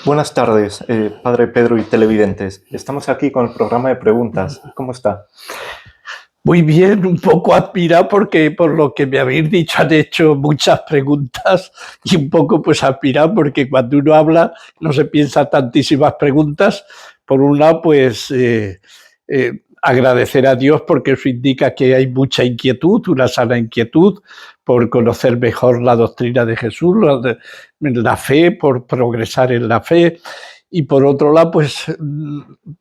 Buenas tardes, Padre Pedro y televidentes. Estamos aquí con el programa de preguntas. ¿Cómo está? Muy bien, un poco admirado porque por lo que me habéis dicho han hecho muchas preguntas y un poco pues admirado porque cuando uno habla no se piensa tantísimas preguntas. Por un lado, pues agradecer a Dios porque eso indica que hay mucha inquietud, una sana inquietud por conocer mejor la doctrina de Jesús, la fe, por progresar en la fe. Y por otro lado, pues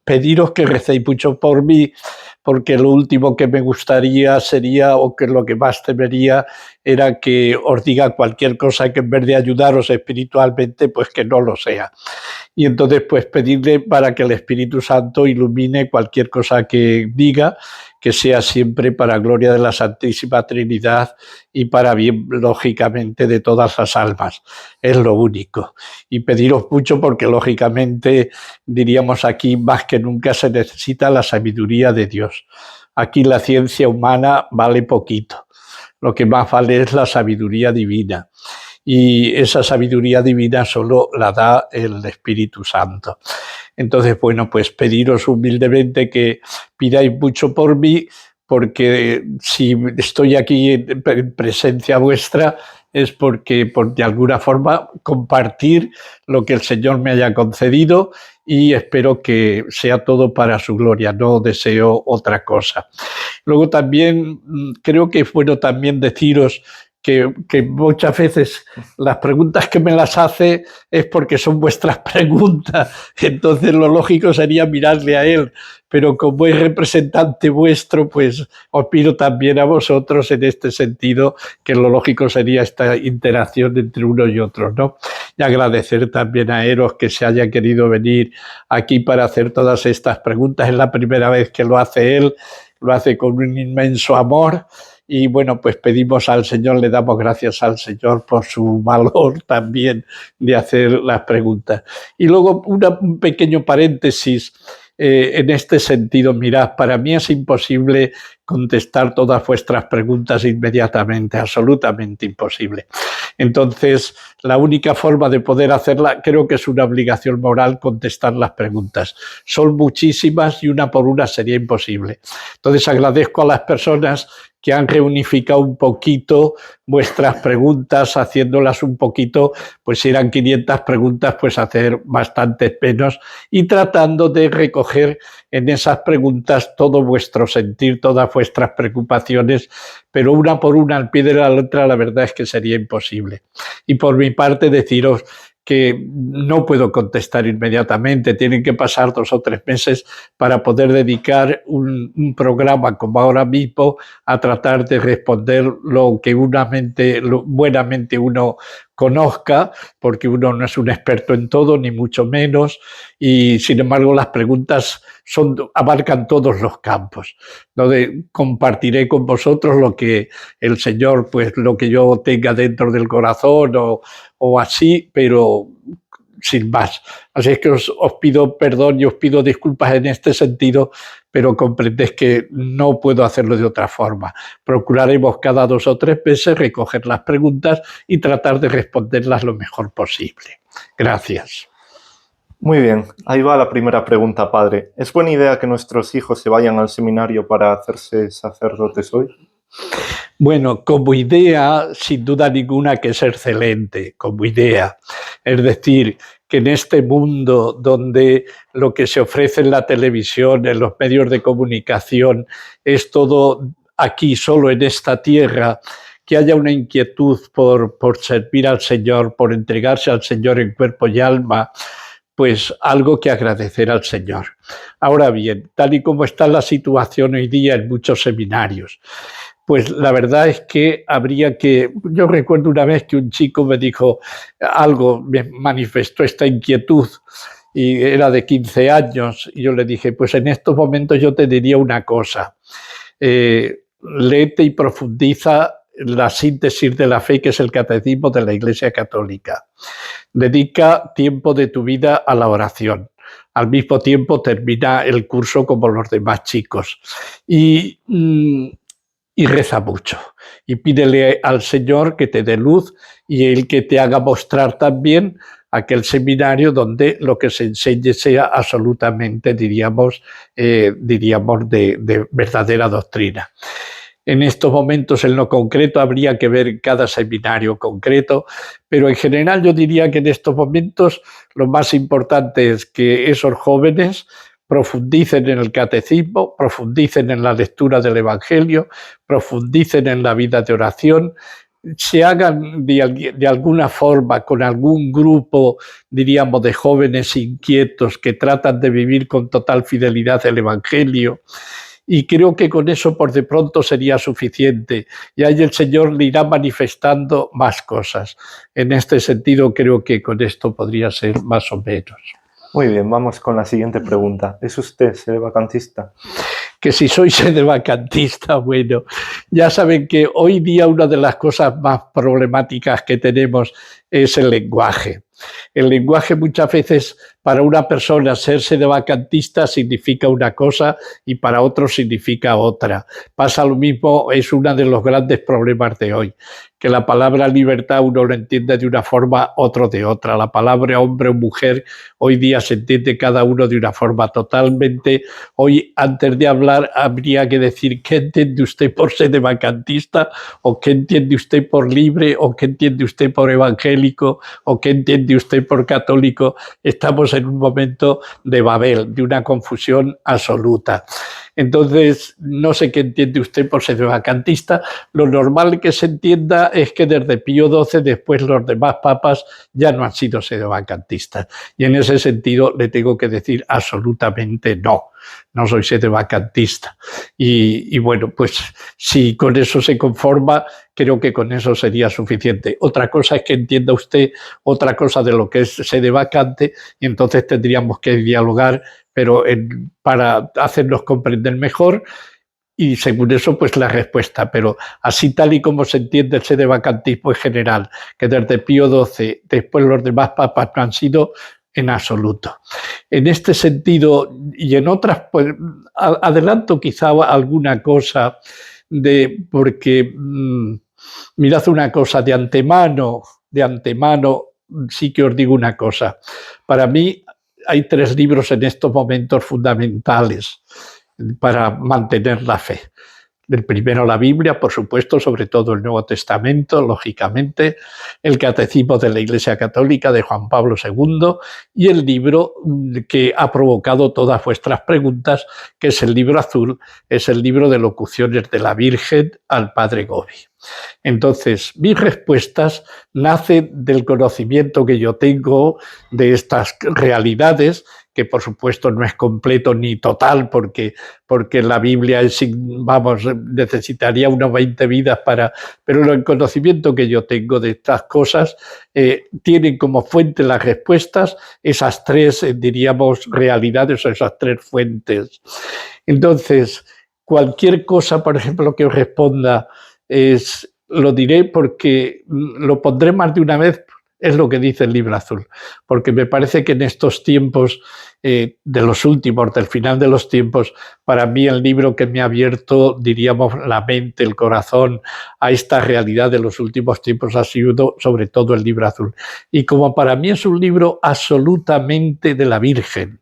pediros que recéis mucho por mí, porque lo último que me gustaría sería, o que lo que más temería, era que os diga cualquier cosa que en vez de ayudaros espiritualmente, pues que no lo sea. Y entonces, pues pedirle para que el Espíritu Santo ilumine cualquier cosa que diga, que sea siempre para gloria de la Santísima Trinidad y para bien, lógicamente, de todas las almas. Es lo único. Y pediros mucho porque, lógicamente, diríamos aquí, más que nunca se necesita la sabiduría de Dios. Aquí la ciencia humana vale poquito. Lo que más vale es la sabiduría divina. Y esa sabiduría divina solo la da el Espíritu Santo. Entonces, bueno, pues pediros humildemente que pidáis mucho por mí, porque si estoy aquí en presencia vuestra es porque de alguna forma compartir lo que el Señor me haya concedido, y espero que sea todo para su gloria, no deseo otra cosa. Luego también creo que es bueno también deciros que muchas veces las preguntas que me las hace es porque son vuestras preguntas, entonces lo lógico sería mirarle a él, pero como es representante vuestro, pues os pido también a vosotros en este sentido, que lo lógico sería esta interacción entre uno y otro, ¿no? Y agradecer también a Eros que se haya querido venir aquí para hacer todas estas preguntas. Es la primera vez que lo hace él, lo hace con un inmenso amor. Y bueno, pues pedimos al Señor, le damos gracias al Señor por su valor también de hacer las preguntas. Y luego un pequeño paréntesis en este sentido. Mirad, para mí es imposible contestar todas vuestras preguntas inmediatamente, absolutamente imposible. Entonces, la única forma de poder hacerla, creo que es una obligación moral contestar las preguntas. Son muchísimas y una por una sería imposible. Entonces, agradezco a las personas que han reunificado un poquito vuestras preguntas, haciéndolas un poquito, pues si eran 500 preguntas, pues hacer bastantes menos, y tratando de recoger en esas preguntas todo vuestro sentir, todas vuestras preocupaciones, pero una por una, al pie de la letra, la verdad es que sería imposible. Y por mi parte deciros que no puedo contestar inmediatamente, tienen que pasar 2 o 3 meses para poder dedicar un programa como ahora mismo a tratar de responder lo que buenamente uno conozca, porque uno no es un experto en todo, ni mucho menos, y sin embargo las preguntas abarcan todos los campos. Donde compartiré con vosotros lo que el Señor, pues lo que yo tenga dentro del corazón o así, pero sin más. Así es que os pido perdón y os pido disculpas en este sentido, pero comprendéis que no puedo hacerlo de otra forma. Procuraremos cada 2 o 3 meses recoger las preguntas y tratar de responderlas lo mejor posible. Gracias. Muy bien, ahí va la primera pregunta, Padre. ¿Es buena idea que nuestros hijos se vayan al seminario para hacerse sacerdotes hoy? Bueno, como idea, sin duda ninguna que es excelente, como idea. Es decir, que en este mundo donde lo que se ofrece en la televisión, en los medios de comunicación, es todo aquí, solo en esta tierra, que haya una inquietud por servir al Señor, por entregarse al Señor en cuerpo y alma, pues algo que agradecer al Señor. Ahora bien, tal y como está la situación hoy día en muchos seminarios, pues la verdad es que yo recuerdo una vez que un chico me dijo algo, me manifestó esta inquietud, y era de 15 años, y yo le dije, pues en estos momentos yo te diría una cosa, léete y profundiza la síntesis de la fe, que es el catecismo de la Iglesia Católica. Dedica tiempo de tu vida a la oración. Al mismo tiempo termina el curso como los demás chicos. Y reza mucho. Y pídele al Señor que te dé luz y Él que te haga mostrar también aquel seminario donde lo que se enseñe sea absolutamente, diríamos, de verdadera doctrina. En estos momentos, en lo concreto, habría que ver cada seminario concreto, pero en general yo diría que en estos momentos lo más importante es que esos jóvenes profundicen en el catecismo, profundicen en la lectura del Evangelio, profundicen en la vida de oración, se hagan de alguna forma con algún grupo, diríamos, de jóvenes inquietos que tratan de vivir con total fidelidad el Evangelio. Y creo que con eso por de pronto sería suficiente. Y ahí el Señor le irá manifestando más cosas. En este sentido creo que con esto podría ser más o menos. Muy bien, vamos con la siguiente pregunta. ¿Es usted sedevacantista? Que si soy sedevacantista, bueno, ya saben que hoy día una de las cosas más problemáticas que tenemos es el lenguaje. El lenguaje muchas veces para una persona ser sedevacantista significa una cosa y para otro significa otra. Pasa lo mismo, es uno de los grandes problemas de hoy, que la palabra libertad uno lo entiende de una forma, otro de otra. La palabra hombre o mujer hoy día se entiende cada uno de una forma totalmente. Hoy, antes de hablar, habría que decir qué entiende usted por sedevacantista, o qué entiende usted por libre, o qué entiende usted por evangélico, o qué entiende usted por católico. Estamos en un momento de Babel, de una confusión absoluta. Entonces, no sé qué entiende usted por sedevacantista. Lo normal que se entienda es que desde Pío XII, después los demás papas ya no han sido sedevacantistas. Y en ese sentido le tengo que decir absolutamente no. No soy sedevacantista. Y bueno, pues si con eso se conforma, creo que con eso sería suficiente. Otra cosa es que entienda usted otra cosa de lo que es sedevacante, y entonces tendríamos que dialogar, pero para hacernos comprender mejor, y según eso, pues la respuesta. Pero así tal y como se entiende el sedevacantismo en general, que desde Pío XII, después los demás papas no han sido en absoluto. En este sentido, y en otras, pues adelanto quizá alguna cosa, porque mirad una cosa, de antemano, sí que os digo una cosa. Para mí hay 3 libros en estos momentos fundamentales para mantener la fe. El primero, la Biblia, por supuesto, sobre todo el Nuevo Testamento, lógicamente, el Catecismo de la Iglesia Católica de Juan Pablo II y el libro que ha provocado todas vuestras preguntas, que es el libro azul, es el libro de locuciones de la Virgen al Padre Gobi. Entonces, mis respuestas nacen del conocimiento que yo tengo de estas realidades, que por supuesto no es completo ni total, porque la Biblia necesitaría unas 20 vidas pero el conocimiento que yo tengo de estas cosas tienen como fuente las respuestas, esas 3, diríamos, realidades o esas 3 fuentes. Entonces, cualquier cosa, por ejemplo, que os responda, lo diré porque lo pondré más de una vez. Es lo que dice el libro azul, porque me parece que en estos tiempos de los últimos, del final de los tiempos, para mí el libro que me ha abierto, diríamos, la mente, el corazón a esta realidad de los últimos tiempos ha sido sobre todo el libro azul. Y como para mí es un libro absolutamente de la Virgen,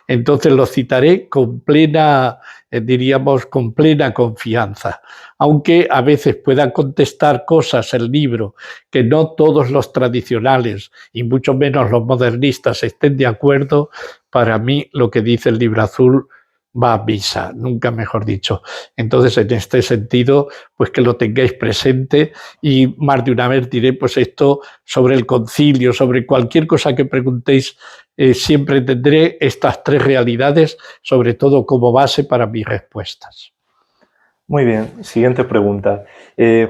entonces lo citaré con plena, con plena confianza. Aunque a veces puedan contestar cosas el libro que no todos los tradicionales y mucho menos los modernistas estén de acuerdo, para mí lo que dice el libro azul va a misa, nunca mejor dicho. Entonces, en este sentido, pues que lo tengáis presente, y más de una vez diré pues esto sobre el concilio, sobre cualquier cosa que preguntéis, siempre tendré estas 3 realidades, sobre todo como base para mis respuestas. Muy bien, siguiente pregunta.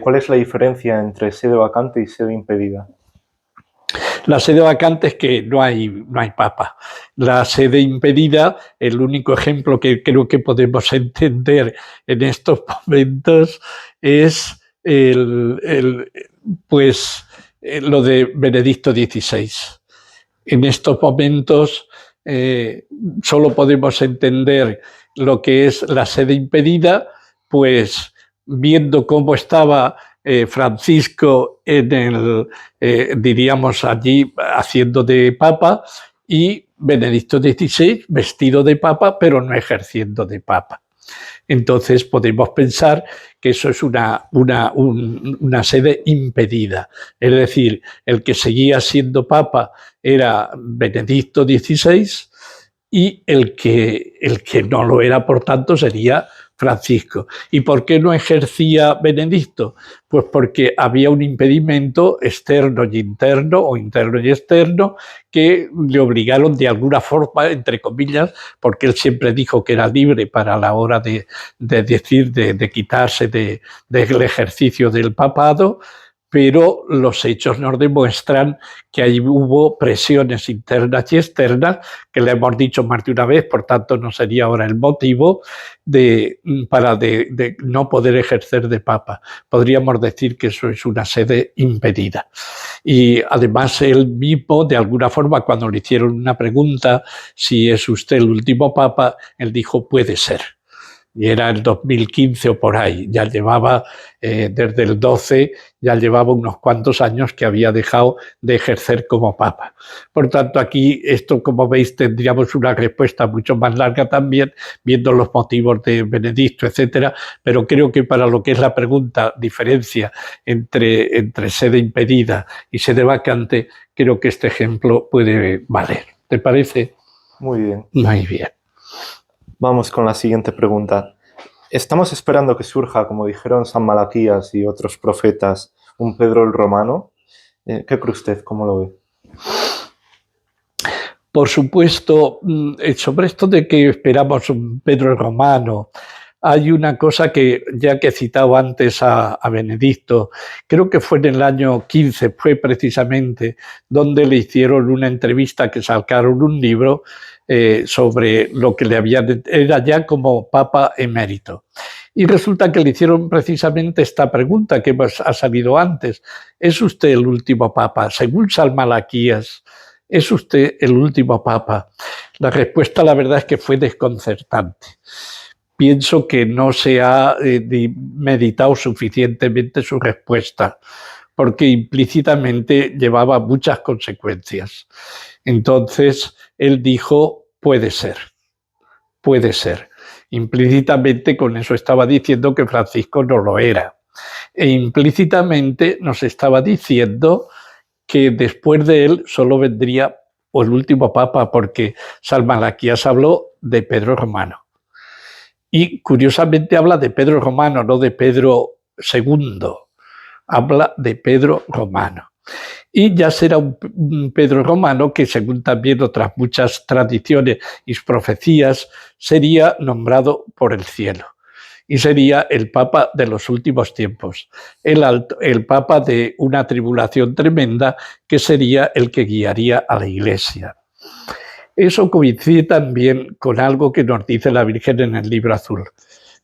¿Cuál es la diferencia entre sede vacante y sede impedida? La sede vacante es que no hay papa. La sede impedida, el único ejemplo que creo que podemos entender en estos momentos es lo de Benedicto XVI. En estos momentos solo podemos entender lo que es la sede impedida, pues viendo cómo estaba Francisco diríamos allí haciendo de papa, y Benedicto XVI vestido de papa pero no ejerciendo de papa. Entonces podemos pensar que eso es una sede impedida. Es decir, el que seguía siendo papa era Benedicto XVI y el que no lo era, por tanto, sería Francisco. ¿Y por qué no ejercía Benedicto? Pues porque había un impedimento externo y interno, o interno y externo, que le obligaron de alguna forma, entre comillas, porque él siempre dijo que era libre para la hora de decir, de quitarse del ejercicio del papado, pero los hechos nos demuestran que ahí hubo presiones internas y externas, que le hemos dicho más de una vez, por tanto no sería ahora el motivo para no poder ejercer de papa. Podríamos decir que eso es una sede impedida. Y además él mismo, de alguna forma, cuando le hicieron una pregunta, si es usted el último papa, él dijo, puede ser. Y era el 2015 o por ahí, ya llevaba, desde el 12, ya llevaba unos cuantos años que había dejado de ejercer como papa. Por tanto, aquí esto, como veis, tendríamos una respuesta mucho más larga también, viendo los motivos de Benedicto, etcétera, pero creo que para lo que es la pregunta, diferencia entre sede impedida y sede vacante, creo que este ejemplo puede valer. ¿Te parece? Muy bien. Muy bien. Vamos con la siguiente pregunta. ¿Estamos esperando que surja, como dijeron San Malaquías y otros profetas, un Pedro el Romano? ¿Qué cree usted? ¿Cómo lo ve? Por supuesto, sobre esto de que esperamos un Pedro el Romano, hay una cosa que, ya que he citado antes a Benedicto, creo que fue en el año 15, fue precisamente donde le hicieron una entrevista, que sacaron un libro sobre lo que le habían, era ya como Papa emérito. Y resulta que le hicieron precisamente esta pregunta que ha salido antes. ¿Es usted el último Papa? Según San Malaquías, ¿es usted el último Papa? La respuesta, la verdad, es que fue desconcertante. Pienso que no se ha meditado suficientemente su respuesta, porque implícitamente llevaba muchas consecuencias. Entonces, él dijo, puede ser, puede ser. Implícitamente con eso estaba diciendo que Francisco no lo era. E implícitamente nos estaba diciendo que después de él solo vendría el último papa, porque San Malaquías habló de Pedro Romano. Y curiosamente habla de Pedro Romano, no de Pedro II. Habla de Pedro Romano. Y ya será un Pedro Romano que, según también otras muchas tradiciones y profecías, sería nombrado por el cielo. Y sería el Papa de los últimos tiempos, el Papa de una tribulación tremenda, que sería el que guiaría a la Iglesia. Eso coincide también con algo que nos dice la Virgen en el Libro Azul,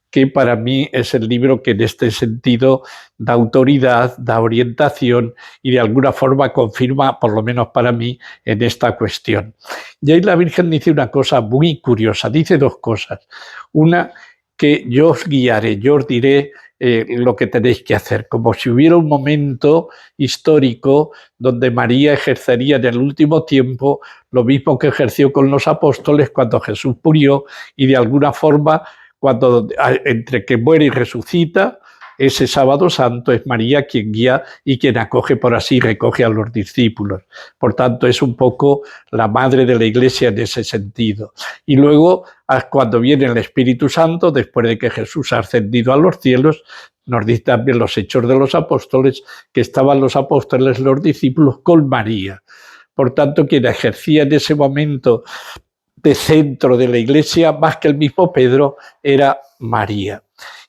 que para mí es el libro que en este sentido da autoridad, da orientación y de alguna forma confirma, por lo menos para mí, en esta cuestión. Y ahí la Virgen dice una cosa muy curiosa, dice dos cosas. Una, que yo os guiaré, yo os diré lo que tenéis que hacer, como si hubiera un momento histórico donde María ejercería en el último tiempo lo mismo que ejerció con los apóstoles cuando Jesús murió, y de alguna forma, cuando entre que muere y resucita, ese sábado santo es María quien guía y quien acoge, por así, recoge a los discípulos. Por tanto, es un poco la madre de la Iglesia en ese sentido. Y luego, cuando viene el Espíritu Santo, después de que Jesús ha ascendido a los cielos, nos dice también los Hechos de los Apóstoles, que estaban los apóstoles, los discípulos, con María. Por tanto, quien ejercía en ese momento de centro de la Iglesia, más que el mismo Pedro, era María.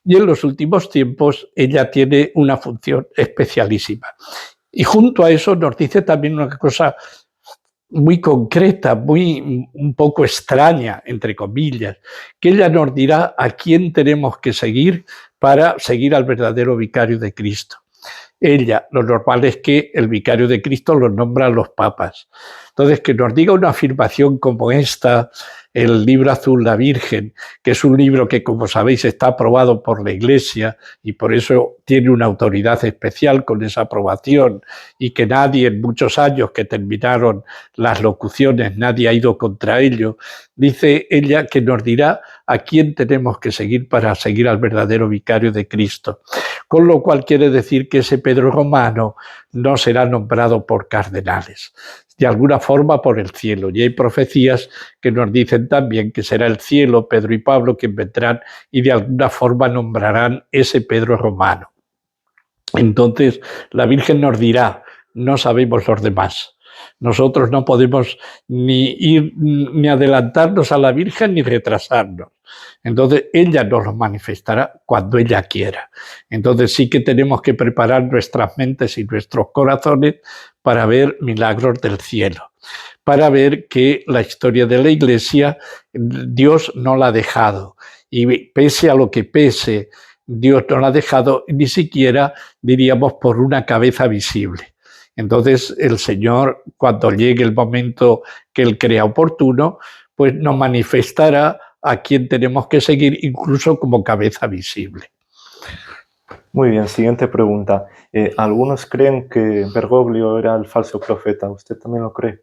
Y en los últimos tiempos ella tiene una función especialísima. Y junto a eso nos dice también una cosa muy concreta, un poco extraña, entre comillas, que ella nos dirá a quién tenemos que seguir para seguir al verdadero vicario de Cristo. Ella, lo normal es que el vicario de Cristo lo nombran los papas. Entonces, que nos diga una afirmación como esta, el libro azul La Virgen, que es un libro que, como sabéis, está aprobado por la Iglesia y por eso tiene una autoridad especial con esa aprobación, y que nadie en muchos años que terminaron las locuciones, nadie ha ido contra ello, dice ella que nos dirá a quién tenemos que seguir para seguir al verdadero vicario de Cristo. Con lo cual quiere decir que ese Pedro romano no será nombrado por cardenales, de alguna forma por el cielo. Y hay profecías que nos dicen también que será el cielo, Pedro y Pablo, quien vendrán y de alguna forma nombrarán ese Pedro romano. Entonces la Virgen nos dirá, no sabemos los demás. Nosotros no podemos ni adelantarnos a la Virgen ni retrasarnos. Entonces ella nos lo manifestará cuando ella quiera. Entonces sí que tenemos que preparar nuestras mentes y nuestros corazones para ver milagros del cielo, para ver que la historia de la Iglesia Dios no la ha dejado, y pese a lo que pese, Dios no la ha dejado ni siquiera, diríamos, por una cabeza visible. Entonces el Señor, cuando llegue el momento que Él crea oportuno, pues nos manifestará a quién tenemos que seguir, incluso como cabeza visible. Muy bien, siguiente pregunta. Algunos creen que Bergoglio era el falso profeta. ¿Usted también lo cree?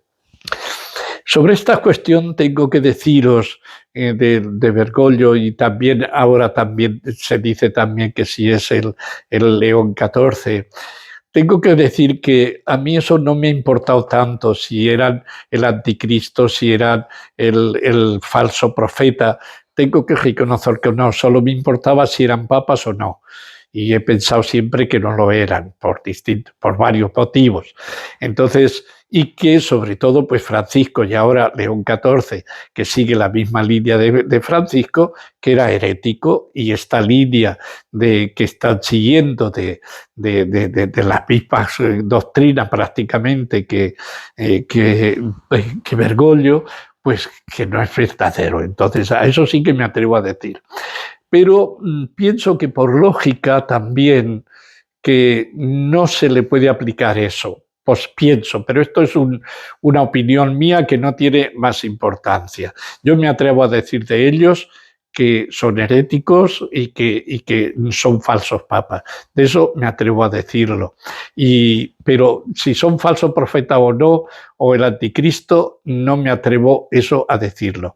Sobre esta cuestión tengo que deciros de Bergoglio, y también ahora también se dice también que si es el León XIV. Tengo que decir que a mí eso no me ha importado tanto, si eran el anticristo, si eran el falso profeta. Tengo que reconocer que no, solo me importaba si eran papas o no. Y he pensado siempre que no lo eran, por varios motivos. Entonces, y que sobre todo pues Francisco y ahora León XIV, que sigue la misma línea de Francisco, que era herético, y esta línea que están siguiendo de las mismas doctrinas prácticamente que Bergoglio, pues que no es verdadero. Entonces a eso sí que me atrevo a decir. Pero pienso que por lógica también que no se le puede aplicar eso. Pues pienso, pero esto es una opinión mía que no tiene más importancia. Yo me atrevo a decir de ellos que son heréticos y que son falsos papas. De eso me atrevo a decirlo. Pero si son falsos profetas o no, o el anticristo, no me atrevo eso a decirlo.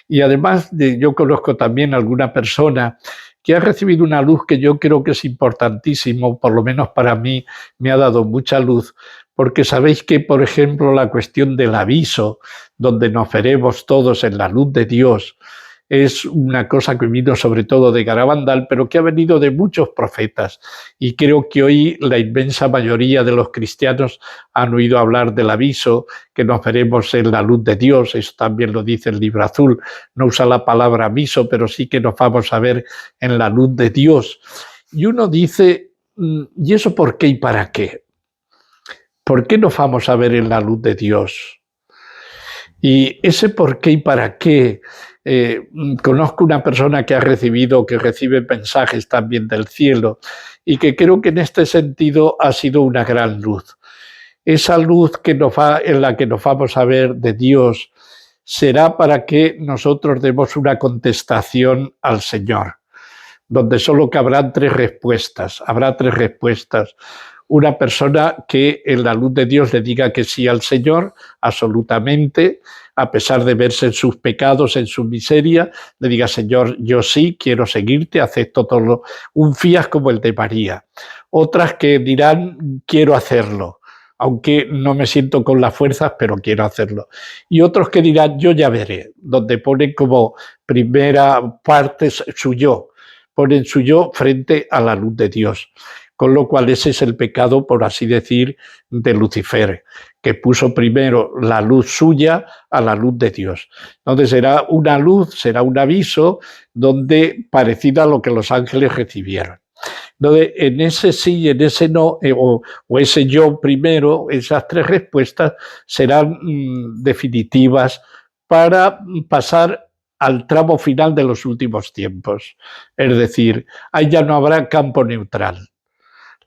Y además yo conozco también a alguna persona que ha recibido una luz que yo creo que es importantísimo, por lo menos para mí me ha dado mucha luz, porque sabéis que, por ejemplo, la cuestión del aviso, donde nos veremos todos en la luz de Dios, es una cosa que vino sobre todo de Garabandal, pero que ha venido de muchos profetas. Y creo que hoy la inmensa mayoría de los cristianos han oído hablar del aviso, que nos veremos en la luz de Dios. Eso también lo dice el libro azul. No usa la palabra aviso, pero sí que nos vamos a ver en la luz de Dios. Y uno dice, ¿y eso por qué y para qué? ¿Por qué nos vamos a ver en la luz de Dios? Y ese por qué y para qué, conozco una persona que recibe mensajes también del cielo, y que creo que en este sentido ha sido una gran luz. Esa luz en la que nos vamos a ver de Dios será para que nosotros demos una contestación al Señor, donde solo cabrán tres respuestas. Habrá tres respuestas. Una persona que en la luz de Dios le diga que sí al Señor, absolutamente, a pesar de verse en sus pecados, en su miseria, le diga: Señor, yo sí quiero seguirte, acepto todo, un fiat como el de María. Otras que dirán: quiero hacerlo, aunque no me siento con las fuerzas, pero quiero hacerlo. Y otros que dirán: yo ya veré, donde ponen como primera parte su yo, ponen su yo frente a la luz de Dios. Con lo cual ese es el pecado, por así decir, de Lucifer, que puso primero la luz suya a la luz de Dios. Entonces será una luz, será un aviso donde parecido a lo que los ángeles recibieron. Entonces, en ese sí y en ese no, o ese yo primero, esas tres respuestas serán definitivas para pasar al tramo final de los últimos tiempos. Es decir, ahí ya no habrá campo neutral.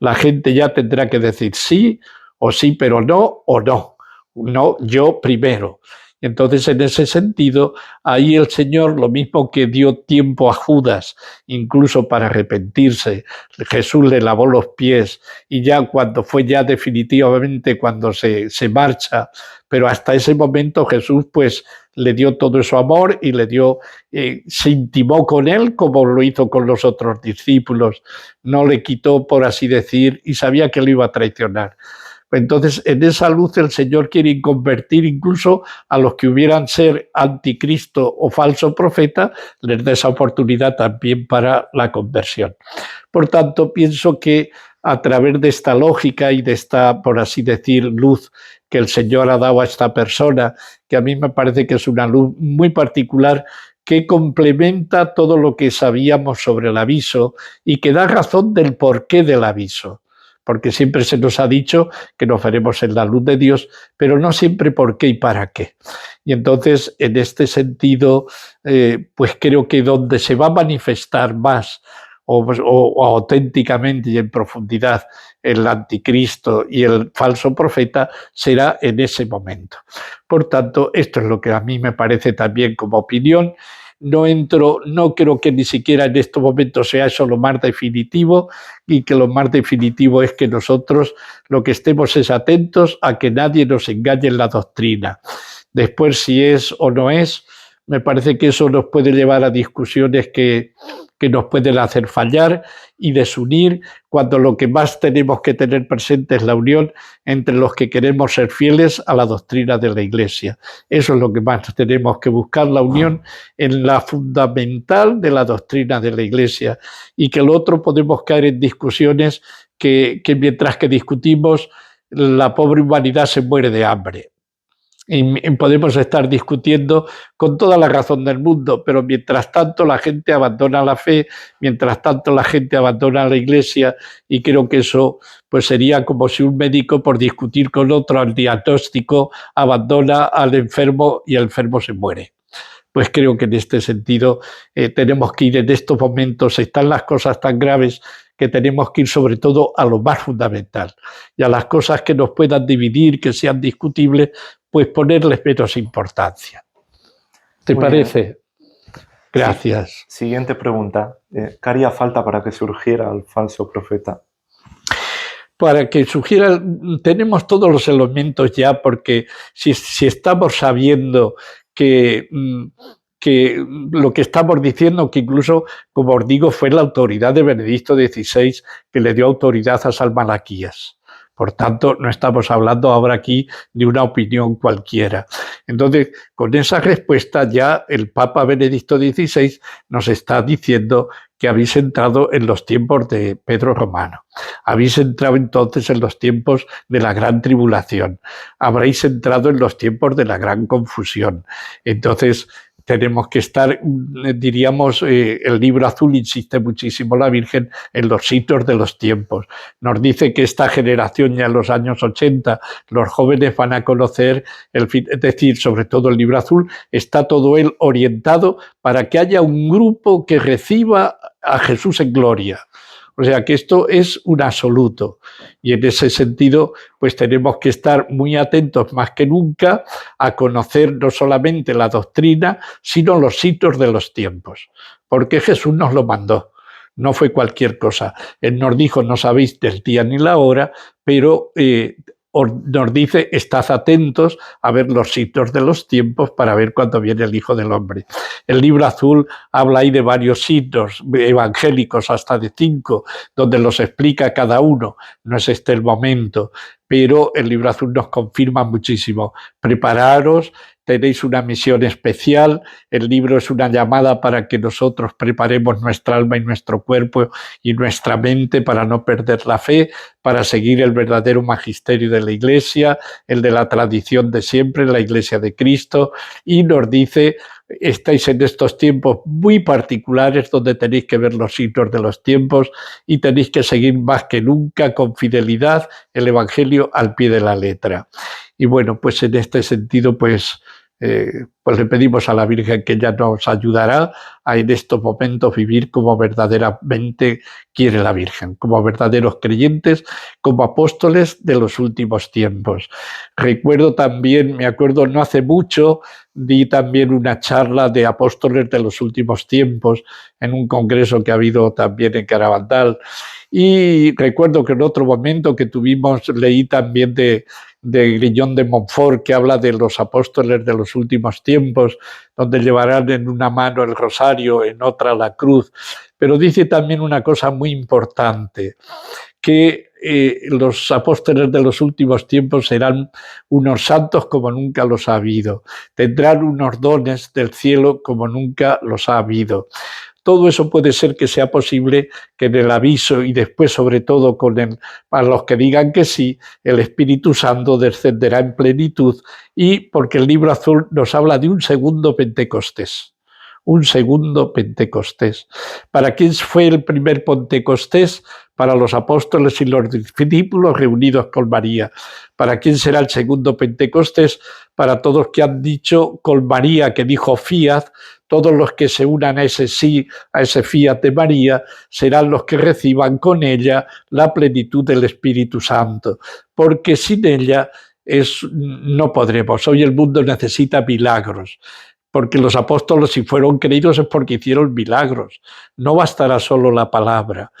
La gente ya tendrá que decir sí, o sí pero no, o no. No, yo primero. Entonces, en ese sentido, ahí el Señor, lo mismo que dio tiempo a Judas, incluso para arrepentirse, Jesús le lavó los pies y ya cuando fue ya definitivamente cuando se marcha, pero hasta ese momento Jesús pues le dio todo su amor y le dio, se intimó con él como lo hizo con los otros discípulos, no le quitó, por así decir, y sabía que lo iba a traicionar. Entonces, en esa luz el Señor quiere convertir incluso a los que hubieran ser anticristo o falso profeta, les da esa oportunidad también para la conversión. Por tanto, pienso que a través de esta lógica y de esta, por así decir, luz que el Señor ha dado a esta persona, que a mí me parece que es una luz muy particular, que complementa todo lo que sabíamos sobre el aviso y que da razón del porqué del aviso. Porque siempre se nos ha dicho que nos veremos en la luz de Dios, pero no siempre por qué y para qué. Y entonces, en este sentido, pues creo que donde se va a manifestar más o auténticamente y en profundidad el anticristo y el falso profeta será en ese momento. Por tanto, esto es lo que a mí me parece también como opinión. No creo que ni siquiera en estos momentos sea eso lo más definitivo, y que lo más definitivo es que nosotros lo que estemos es atentos a que nadie nos engañe en la doctrina. Después, si es o no es, me parece que eso nos puede llevar a discusiones que nos pueden hacer fallar y desunir, cuando lo que más tenemos que tener presente es la unión entre los que queremos ser fieles a la doctrina de la Iglesia. Eso es lo que más tenemos que buscar, la unión en la fundamental de la doctrina de la Iglesia, y que lo otro podemos caer en discusiones que mientras que discutimos, la pobre humanidad se muere de hambre. Y podemos estar discutiendo con toda la razón del mundo, pero mientras tanto la gente abandona la fe, mientras tanto la gente abandona la Iglesia, y creo que eso pues sería como si un médico, por discutir con otro al diagnóstico, abandona al enfermo y el enfermo se muere. Pues creo que en este sentido tenemos que ir en estos momentos, están las cosas tan graves que tenemos que ir sobre todo a lo más fundamental, y a las cosas que nos puedan dividir, que sean discutibles, pues ponerles menos importancia. ¿Te Muy parece? bien. Gracias. Sí. Siguiente pregunta. ¿Qué haría falta para que surgiera el falso profeta? Para que surgiera, tenemos todos los elementos ya, porque si estamos sabiendo que lo que estamos diciendo, que incluso, como os digo, fue la autoridad de Benedicto XVI que le dio autoridad a San Malaquías. Por tanto, no estamos hablando ahora aquí de una opinión cualquiera. Entonces, con esa respuesta ya el Papa Benedicto XVI nos está diciendo que habéis entrado en los tiempos de Pedro Romano. Habéis entrado entonces en los tiempos de la gran tribulación. Habréis entrado en los tiempos de la gran confusión. Entonces, tenemos que estar, diríamos, el libro azul insiste muchísimo la Virgen en los hitos de los tiempos. Nos dice que esta generación ya en los años 80, los jóvenes van a conocer el fin, es decir, sobre todo el libro azul, está todo él orientado para que haya un grupo que reciba a Jesús en gloria. O sea que esto es un absoluto, y en ese sentido pues tenemos que estar muy atentos más que nunca a conocer no solamente la doctrina, sino los hitos de los tiempos, porque Jesús nos lo mandó, no fue cualquier cosa. Él nos dijo, no sabéis del día ni la hora, pero nos dice, estad atentos a ver los hitos de los tiempos para ver cuándo viene el Hijo del Hombre. El libro azul habla ahí de varios hitos evangélicos, hasta de 5, donde los explica cada uno. No es este el momento, pero el libro azul nos confirma muchísimo. Prepararos, tenéis una misión especial. El libro es una llamada para que nosotros preparemos nuestra alma y nuestro cuerpo y nuestra mente para no perder la fe, para seguir el verdadero magisterio de la Iglesia, el de la tradición de siempre, la Iglesia de Cristo, y nos dice, estáis en estos tiempos muy particulares donde tenéis que ver los hitos de los tiempos y tenéis que seguir más que nunca con fidelidad el Evangelio al pie de la letra. Y bueno, pues en este sentido, pues pues le pedimos a la Virgen que ella nos ayudará a en estos momentos vivir como verdaderamente quiere la Virgen, como verdaderos creyentes, como apóstoles de los últimos tiempos. Recuerdo también, me acuerdo no hace mucho, di también una charla de apóstoles de los últimos tiempos en un congreso que ha habido también en Carabandal. Y recuerdo que en otro momento que tuvimos, leí también de Grillón de Montfort, que habla de los apóstoles de los últimos tiempos, donde llevarán en una mano el rosario, en otra la cruz. Pero dice también una cosa muy importante, que los apóstoles de los últimos tiempos serán unos santos como nunca los ha habido, tendrán unos dones del cielo como nunca los ha habido. Todo eso puede ser que sea posible que en el aviso y después, sobre todo, para los que digan que sí, el Espíritu Santo descenderá en plenitud, y porque el Libro Azul nos habla de un segundo Pentecostés. Un segundo Pentecostés. ¿Para quién fue el primer Pentecostés? Para los apóstoles y los discípulos reunidos con María. ¿Para quién será el segundo Pentecostés? Para todos que han dicho con María, que dijo fiat. Todos los que se unan a ese sí, a ese fiat de María, serán los que reciban con ella la plenitud del Espíritu Santo, porque sin ella no podremos. Hoy el mundo necesita milagros, porque los apóstoles, si fueron creídos, es porque hicieron milagros. No bastará solo la palabra.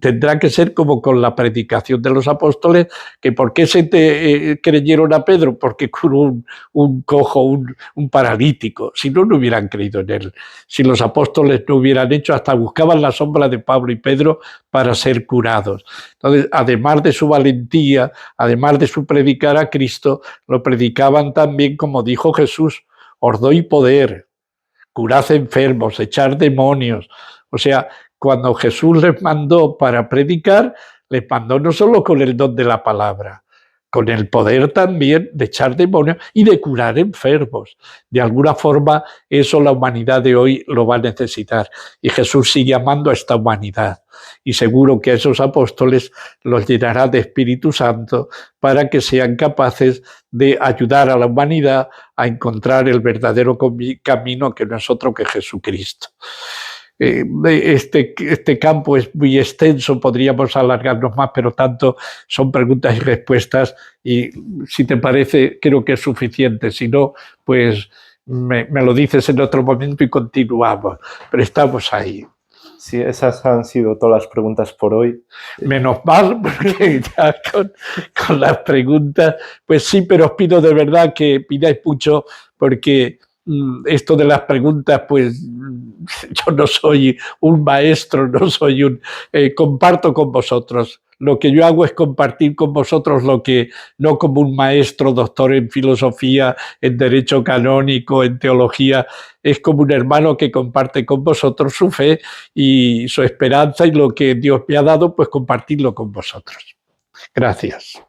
Tendrá que ser como con la predicación de los apóstoles, que ¿por qué creyeron a Pedro? Porque curó un cojo, un paralítico. Si no, no hubieran creído en él. Si los apóstoles no hubieran hecho, hasta buscaban la sombra de Pablo y Pedro para ser curados. Entonces, además de su valentía, además de su predicar a Cristo, lo predicaban también, como dijo Jesús: os doy poder, curad enfermos, echar demonios. O sea, cuando Jesús les mandó para predicar, les mandó no solo con el don de la palabra, con el poder también de echar demonios y de curar enfermos. De alguna forma, eso la humanidad de hoy lo va a necesitar. Y Jesús sigue amando a esta humanidad. Y seguro que a esos apóstoles los llenará de Espíritu Santo para que sean capaces de ayudar a la humanidad a encontrar el verdadero camino, que no es otro que Jesucristo. Este campo es muy extenso, podríamos alargarnos más, pero tanto son preguntas y respuestas, y si te parece, creo que es suficiente. Si no, pues me lo dices en otro momento y continuamos, pero estamos ahí. Sí, esas han sido todas las preguntas por hoy. Menos mal, porque ya con las preguntas, pues sí, pero os pido de verdad que pidáis mucho, porque esto de las preguntas, pues yo no soy un maestro, no soy comparto con vosotros. Lo que yo hago es compartir con vosotros lo que, no como un maestro, doctor en filosofía, en derecho canónico, en teología, es como un hermano que comparte con vosotros su fe y su esperanza, y lo que Dios me ha dado, pues compartirlo con vosotros. Gracias.